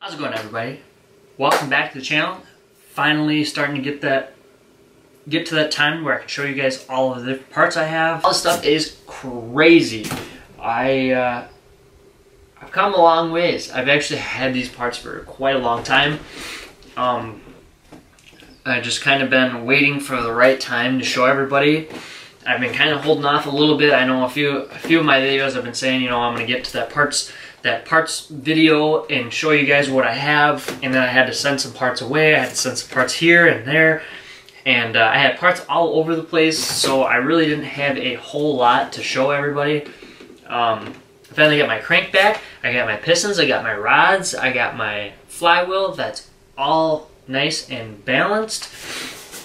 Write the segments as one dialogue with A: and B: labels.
A: How's it going, everybody? Welcome back to the channel. Finally starting to get to that time where I can show you guys all of the different parts I have. All this stuff is crazy. I've come a long ways. I've actually had these parts for quite a long time. I just kind of been waiting for the right time to show everybody. I've been kind of holding off a little bit. I know a few of my videos I've been saying, you know, I'm going to get to that parts video and show you guys what I have, and then I had to send some parts away. I had to send some parts here and there, and I had parts all over the place, so I really didn't have a whole lot to show everybody. I finally got my crank back, I got my pistons, I got my rods, I got my flywheel. That's all nice and balanced.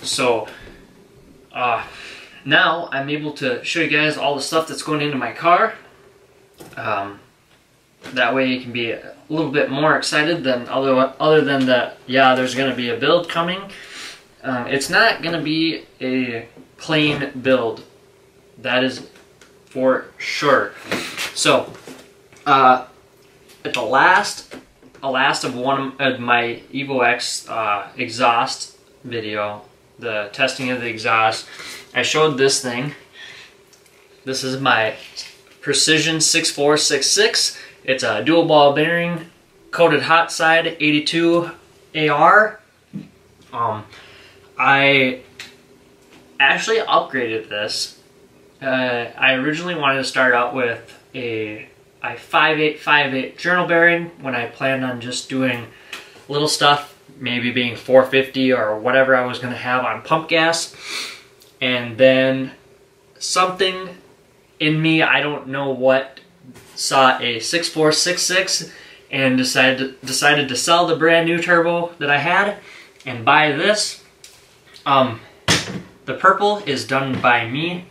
A: So now I'm able to show you guys all the stuff that's going into my car. That way you can be a little bit more excited than other than that, yeah, there's going to be a build coming. It's not going to be a plain build. That is for sure. So, at the last of one of my Evo X exhaust video, the testing of the exhaust, I showed this thing. This is my Precision 6466. It's a dual ball bearing, coated hot side 82 AR. I actually upgraded this. I originally wanted to start out with a 5858 journal bearing when I planned on just doing little stuff, maybe being 450 or whatever I was going to have on pump gas. And then something in me, I don't know what, saw a 6466 and decided to sell the brand new turbo that I had and buy this. The purple is done by me.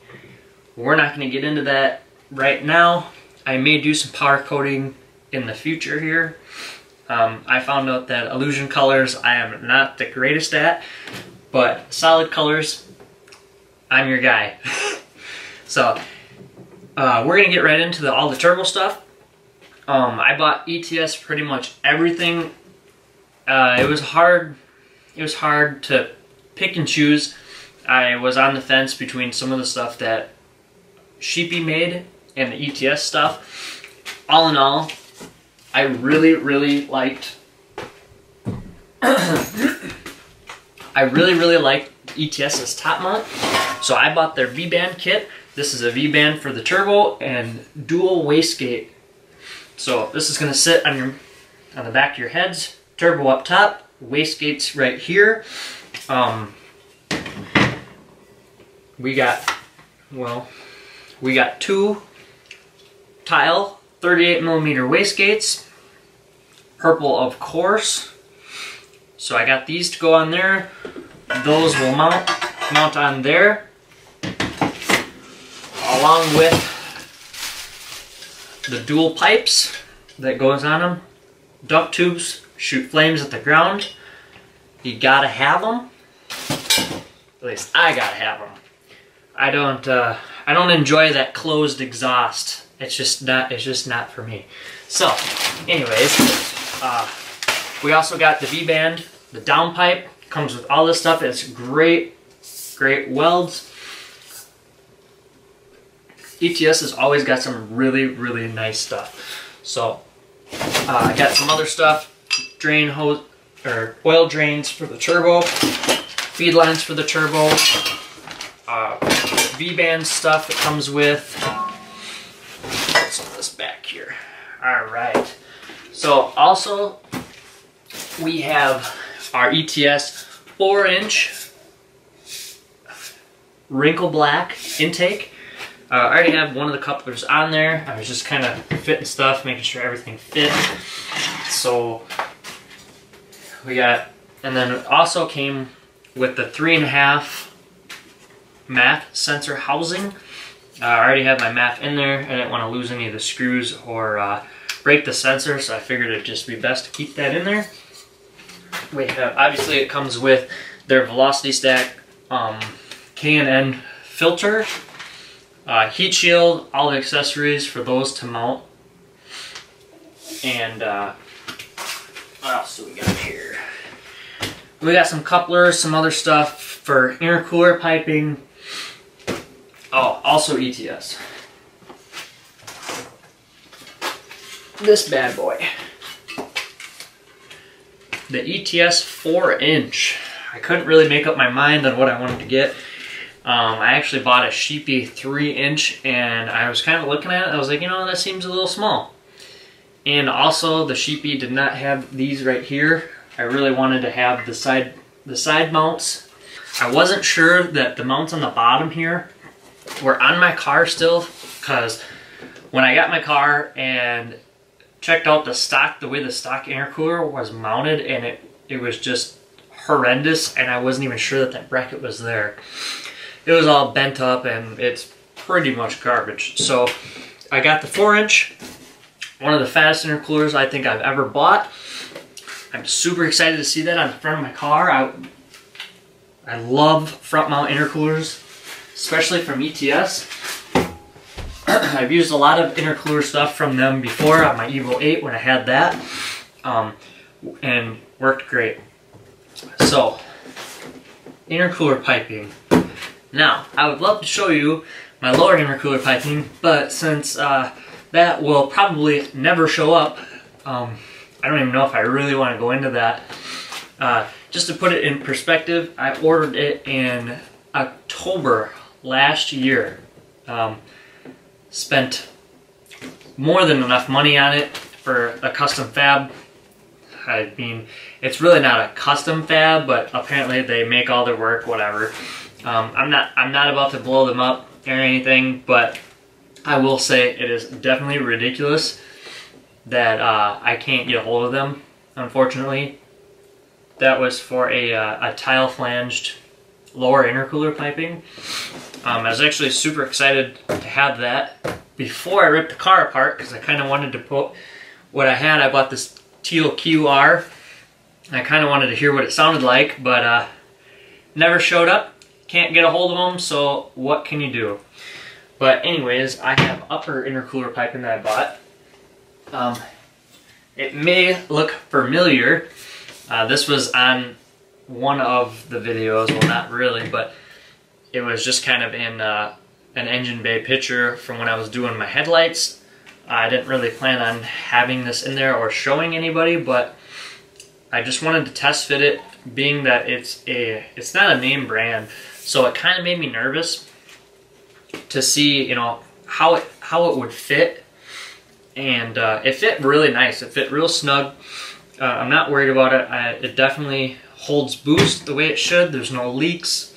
A: We're not going to get into that right now. I may do some powder coating in the future here. I found out that illusion colors I am not the greatest at, but solid colors, I'm your guy. So we're going to get right into all the turbo stuff. I bought ETS pretty much everything. It was hard to pick and choose. I was on the fence between some of the stuff that Sheepy made and the ETS stuff. All in all, I really liked ETS's top mount. So I bought their V-band kit. This is a V-band for the turbo and dual wastegate. So this is going to sit on the back of your heads. Turbo up top, wastegates right here. We got two tile 38mm wastegates. Purple, of course. So I got these to go on there. Those will mount on there, along with the dual pipes that goes on them. Dump tubes shoot flames at the ground. You gotta have them. At least I gotta have them. I don't enjoy that closed exhaust. It's just not for me. So, anyways, we also got the V-band, the downpipe. Comes with all this stuff. It's great welds. ETS has always got some really nice stuff. So I got some other stuff, drain hose or oil drains for the turbo, feed lines for the turbo, V-band stuff that comes with. Let's put this back here. All right. So also we have our ETS 4-inch wrinkle black intake. I already have one of the couplers on there. I was just kind of fitting stuff, making sure everything fit. So we got, and then it also came with the 3.5 MAF sensor housing. I already have my MAF in there. I didn't want to lose any of the screws or break the sensor, so I figured it'd just be best to keep that in there. We have, obviously it comes with their Velocity Stack K&N filter, heat shield, all the accessories for those to mount, and What else do we got here? We got some couplers, some other stuff for intercooler piping. Oh, also ETS. This bad boy. The ETS 4-inch. I couldn't really make up my mind on what I wanted to get. I actually bought a Sheepy 3-inch, and I was kind of looking at it. I was like, you know, that seems a little small. And also, the Sheepy did not have these right here. I really wanted to have the side mounts. I wasn't sure that the mounts on the bottom here were on my car still, because when I got my car and checked out the way the stock intercooler was mounted, and it was just horrendous, and I wasn't even sure that that bracket was there. It was all bent up, and it's pretty much garbage. So I got the 4-inch, one of the fattest intercoolers I think I've ever bought. I'm super excited to see that on the front of my car. I love front mount intercoolers, especially from ETS. I've used a lot of intercooler stuff from them before on my Evo 8 when I had that, and worked great. So, intercooler piping. Now, I would love to show you my lower intercooler piping, but since that will probably never show up, I don't even know if I really want to go into that. Just to put it in perspective, I ordered it in October last year. Spent more than enough money on it for a custom fab. I mean, it's really not a custom fab, but apparently they make all their work, whatever. I'm not about to blow them up or anything, but I will say it is definitely ridiculous that I can't get a hold of them, unfortunately. That was for a tile flanged lower intercooler piping. I was actually super excited to have that before I ripped the car apart, because I kind of wanted to put what I had. I bought this Teal QR. I kind of wanted to hear what it sounded like, but never showed up. Can't get a hold of them, so what can you do? But anyways, I have upper intercooler piping that I bought. It may look familiar. This was on one of the videos, well, not really, but it was just kind of in an engine bay picture from when I was doing my headlights. I didn't really plan on having this in there or showing anybody, but I just wanted to test fit it, being that it's not a name brand, so it kind of made me nervous to see, you know, how it would fit. And it fit really nice. It fit real snug. I'm not worried about it. It definitely holds boost the way it should. There's no leaks.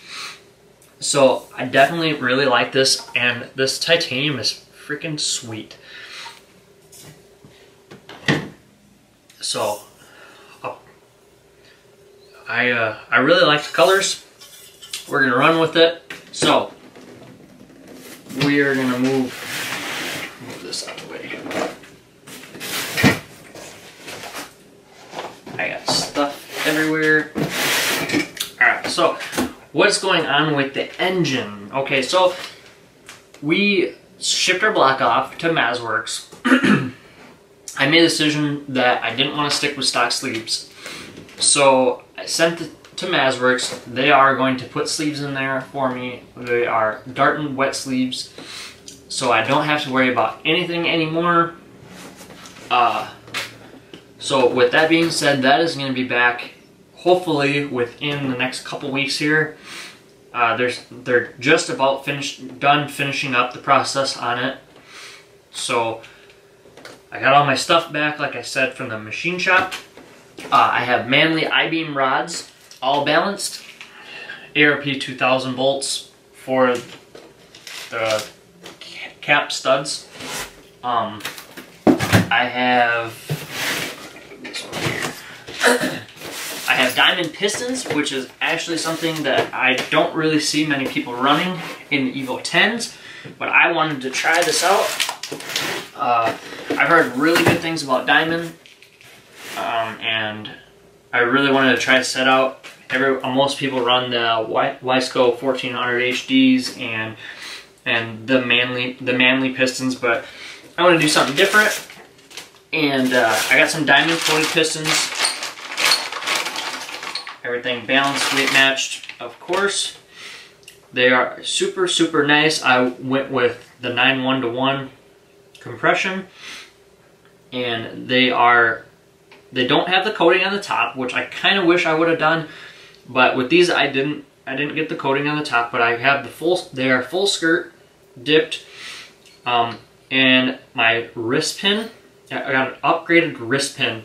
A: So I definitely really like this, and this titanium is freaking sweet. So I really like the colors. We're gonna run with it. So we are gonna move this out of the way. I got stuff everywhere. Alright, so what's going on with the engine? Okay, so we shipped our block off to Mazworks. I made a decision that I didn't want to stick with stock sleeves. So I sent it to Mazworks. They are going to put sleeves in there for me. They are Darton wet sleeves, so I don't have to worry about anything anymore. So with that being said, that is going to be back hopefully within the next couple weeks here. They're just about done finishing up the process on it. So I got all my stuff back, like I said, from the machine shop. I have Manley I-beam rods, all balanced. ARP 2000 bolts for the cap studs. I have this one here. I have diamond pistons, which is actually something that I don't really see many people running in the Evo 10s, but I wanted to try this out. I've heard really good things about diamond, and I really wanted to try to set out. Most people run the Wiseco 1400 HDs and the Manley pistons, but I want to do something different. And I got some diamond coated pistons. Everything balanced, weight matched, of course. They are super, super nice. I went with the 9:1:1 compression, and they don't have the coating on the top, which I kind of wish I would have done, but with these I didn't get the coating on the top, but I have they are full skirt, dipped, and my wrist pin, I got an upgraded wrist pin.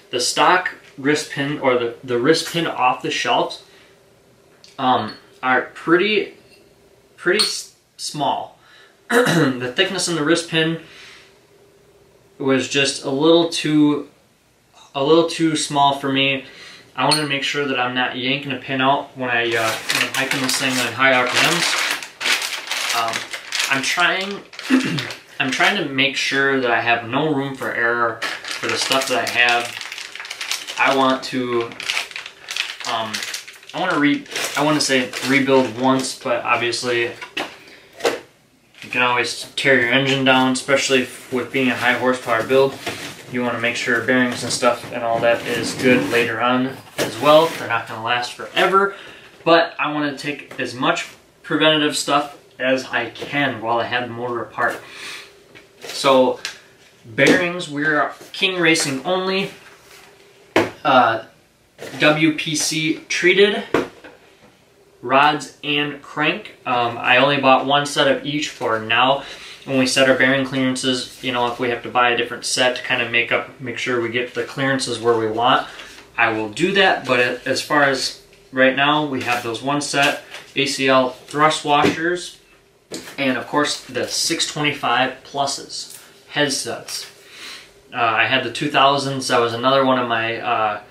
A: The stock wrist pin, or the wrist pin off the shelves, are pretty small. The thickness in the wrist pin was just a little too small for me. I want to make sure that I'm not yanking a pin out when I'm hiking this thing on high RPMs. I'm trying to make sure that I have no room for error for the stuff that I have. I want to say rebuild once, but obviously you can always tear your engine down, especially with being a high horsepower build. You want to make sure bearings and stuff and all that is good later on as well. They're not going to last forever, but I want to take as much preventative stuff as I can while I have the motor apart. So bearings, we're King Racing only, WPC treated rods and crank. I only bought one set of each for now. When we set our bearing clearances, you know, if we have to buy a different set to kind of make sure we get the clearances where we want, I will do that. But as far as right now, we have those one set ACL thrust washers, and of course the 625 pluses head studs. I had the 2000s. That was another one of my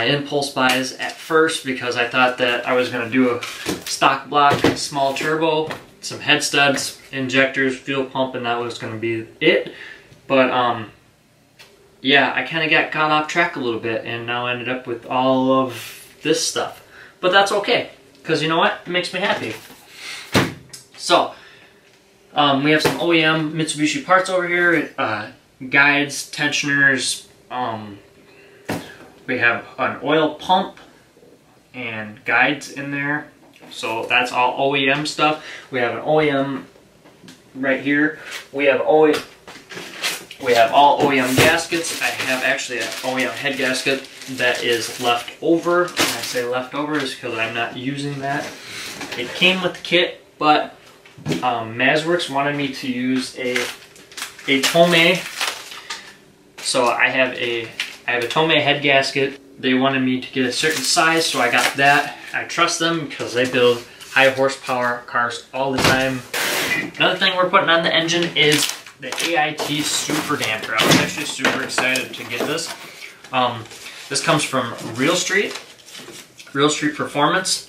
A: impulse buys at first, because I thought that I was going to do a stock block, small turbo, some head studs, injectors, fuel pump, and that was going to be it. But yeah, I kind of got off track a little bit, and now ended up with all of this stuff. But that's okay, because you know what? It makes me happy. So we have some OEM Mitsubishi parts over here, guides, tensioners. We have an oil pump and guides in there. So that's all OEM stuff. We have an OEM right here. We have all OEM gaskets. I have actually an OEM head gasket that is left over. When I say left over is because I'm not using that. It came with the kit, but Mazworks wanted me to use a Tomei. So I have a Tomei head gasket. They wanted me to get a certain size, so I got that. I trust them because they build high horsepower cars all the time. Another thing we're putting on the engine is the AIT Super Damper. I was actually super excited to get this. This comes from Real Street Performance.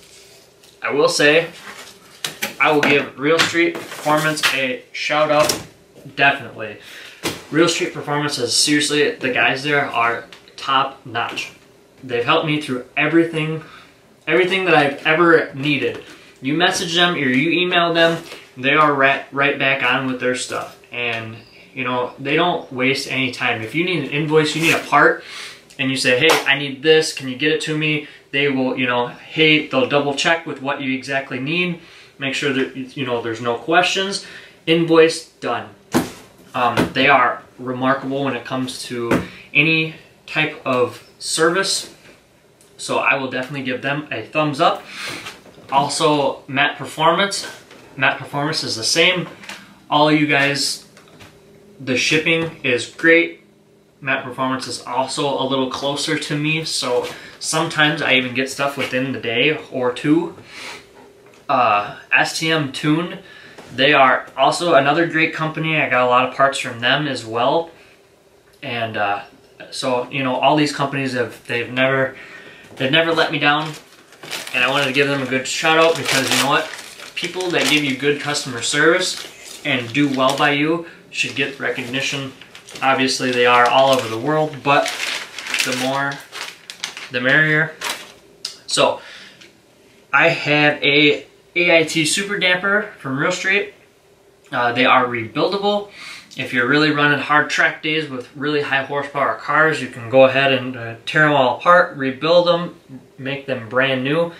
A: I will say, I will give Real Street Performance a shout out, definitely. Real Street Performance is seriously, the guys there are top notch. They've helped me through everything that I've ever needed. You message them or you email them, they are right back on with their stuff. And you know, they don't waste any time. If you need an invoice, you need a part, and you say, hey, I need this, can you get it to me? They will, you know, hey, they'll double check with what you exactly need, make sure that, you know, there's no questions. Invoice, done. They are remarkable when it comes to any type of service, so I will definitely give them a thumbs up. Also, Matt Performance is the same. All you guys, the shipping is great. Matt Performance is also a little closer to me, so sometimes I even get stuff within the day or two. STM Tuned, they are also another great company. I got a lot of parts from them as well. And so, you know, all these companies they've never let me down, and I wanted to give them a good shout out, because you know what? People that give you good customer service and do well by you should get recognition. Obviously, they are all over the world, but the more, the merrier. So, I have a AIT Super Damper from Real Street. They are rebuildable. if you're really running hard track days with really high horsepower cars, you can go ahead and tear them all apart, rebuild them, make them brand new.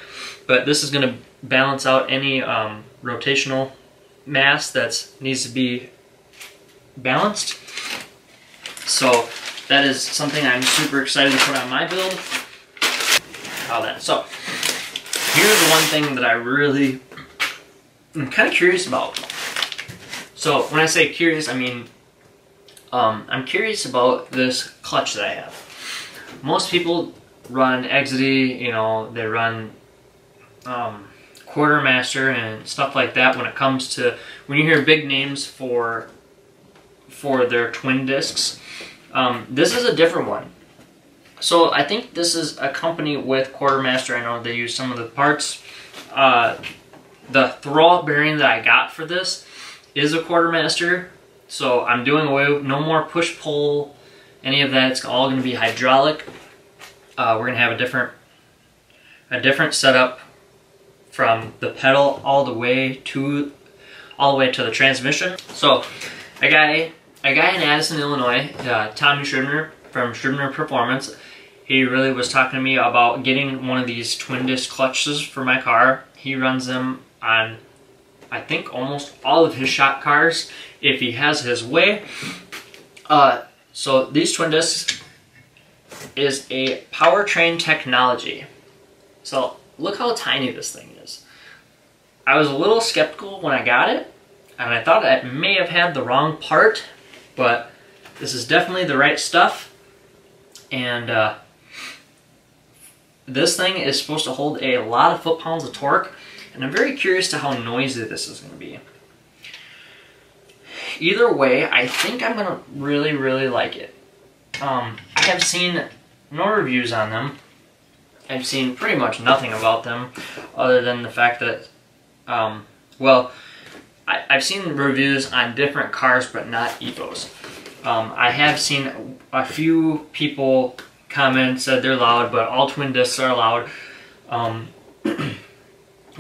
A: But this is going to balance out any rotational mass that needs to be balanced. So that is something I'm super excited to put on my build. So here's the one thing that I really am kind of curious about. So when I say curious, I mean I'm curious about this clutch that I have. Most people run Exidy, you know, they run Quartermaster and stuff like that. When it comes to, when you hear big names for their twin discs, this is a different one. So I think this is a company with Quartermaster. I know they use some of the parts. The throw bearing that I got for this is a Quartermaster. So I'm doing away with no more push-pull, any of that. It's all going to be hydraulic. We're going to have a different setup from the pedal all the way to the transmission. So a guy in Addison, Illinois, Tommy Scribner from Scribner Performance, he really was talking to me about getting one of these twin disc clutches for my car. He runs them on, I think, almost all of his shop cars if he has his way. So these twin discs is a Powertrain Technology. So look how tiny this thing is. I was a little skeptical when I got it, and I thought I may have had the wrong part, but this is definitely the right stuff. And this thing is supposed to hold a lot of foot-pounds of torque, and I'm very curious to how noisy this is going to be. Either way, I think I'm going to really, really like it. I have seen no reviews on them. I've seen pretty much nothing about them other than the fact that, well, I've seen reviews on different cars but not Evos. I have seen a few people comment, said they're loud, but all twin discs are loud. Or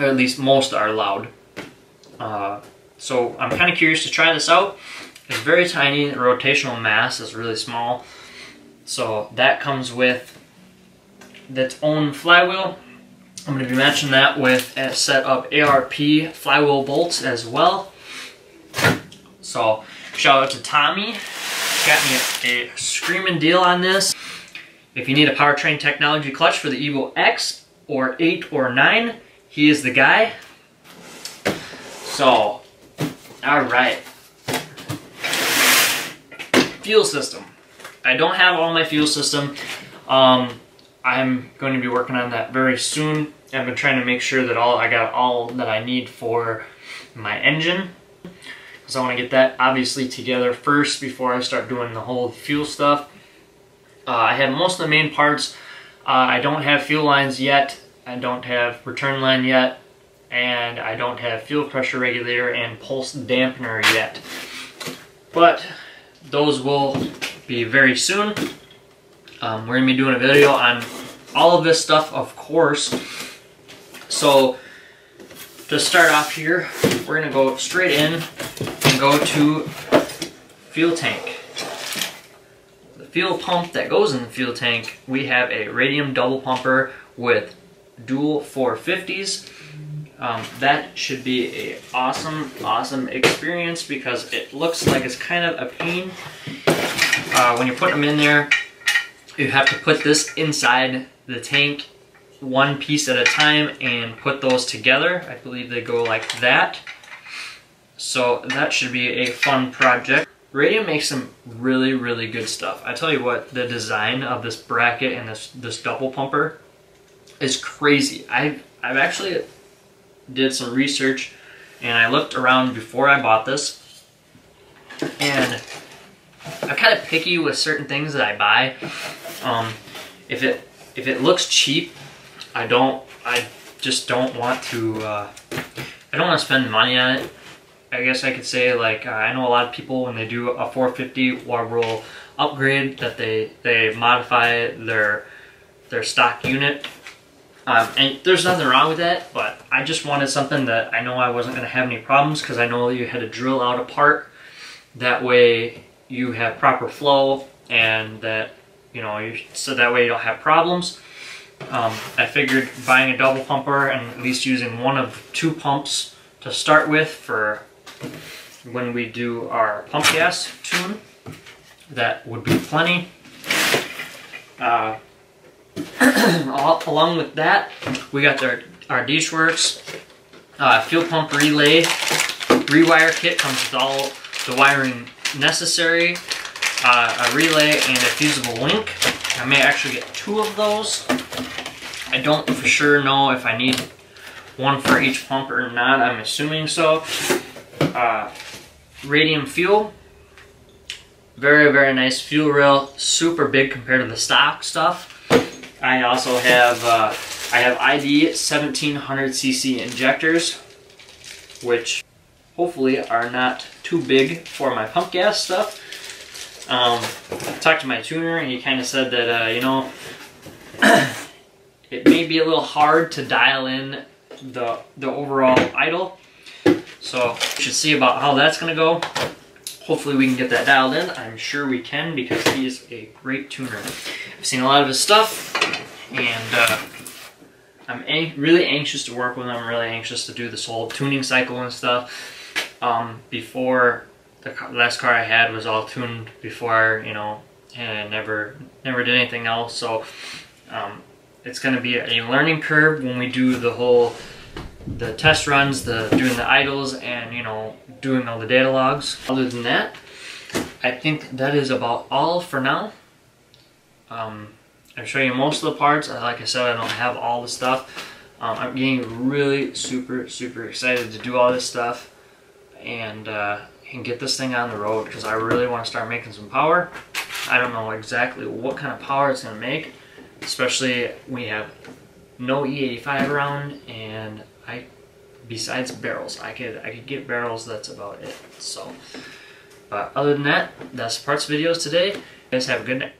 A: at least most are loud. So I'm kind of curious to try this out. It's very tiny, the rotational mass is really small. So that comes with its own flywheel. I'm going to be matching that with a set of ARP flywheel bolts as well. So shout out to Tommy. Got me a screaming deal on this. If you need a Powertrain Technology clutch for the Evo X or 8 or 9, he is the guy. So, alright. Fuel system. I don't have all my fuel system. I'm going to be working on that very soon. I've been trying to make sure that I got all that I need for my engine. Because I want to get that obviously together first before I start doing the whole fuel stuff. I have most of the main parts. I don't have fuel lines yet. I don't have return line yet. And I don't have fuel pressure regulator and pulse dampener yet. But those will be very soon. We're going to be doing a video on all of this stuff, of course. So to start off here, we're going to go straight in and go to fuel tank. The fuel pump that goes in the fuel tank, we have a Radium double pumper with dual 450s. That should be an awesome experience because it looks like it's kind of a pain. When you put them in there, you have to put this inside the tank one piece at a time and put those together. I believe they go like that. So that should be a fun project. Radium makes some really good stuff. I tell you what, the design of this bracket and this double pumper is crazy. I've actually did some research and I looked around before I bought this, and I'm kind of picky with certain things that I buy. If it looks cheap, I just don't want to. I don't want to spend money on it. I guess I could say, like, I know a lot of people when they do a 450 will upgrade that they modify their stock unit. And there's nothing wrong with that, but I just wanted something that I know I wasn't going to have any problems, because I know you had to drill out a part That way you have proper flow, and that, you know, so that way you don't have problems. I figured buying a double pumper and at least using one of 2 pumps to start with for when we do our pump gas tune, that would be plenty. Along with that, we got our Dishworks fuel pump relay rewire kit. Comes with all the wiring necessary, a relay and a fusible link. I may actually get 2 of those. I don't for sure know if I need one for each pump or not. I'm assuming so. Radium fuel. Very, very nice fuel rail. Super big compared to the stock stuff. I also have ID 1700cc injectors, which hopefully are not too big for my pump gas stuff. I talked to my tuner and he kind of said that, you know, it may be a little hard to dial in the overall idle. So we should see about how that's going to go. Hopefully we can get that dialed in. I'm sure we can, because he is a great tuner. I've seen a lot of his stuff, and I'm really anxious to work with him. I'm really anxious to do this whole tuning cycle and stuff. Before, the last car I had was all tuned before, you know, and I never did anything else. So it's going to be a learning curve when we do the test runs, doing the idles, and, you know, doing all the data logs. Other than that, I think that is about all for now. I'll show you most of the parts. Like I said, I don't have all the stuff. I'm getting really super excited to do all this stuff and get this thing on the road, because I really want to start making some power. I don't know exactly what kind of power it's going to make, especially we have no E85 around, and besides barrels, I could get barrels. That's about it. So, but other than that, that's the parts videos today. You guys have a good night.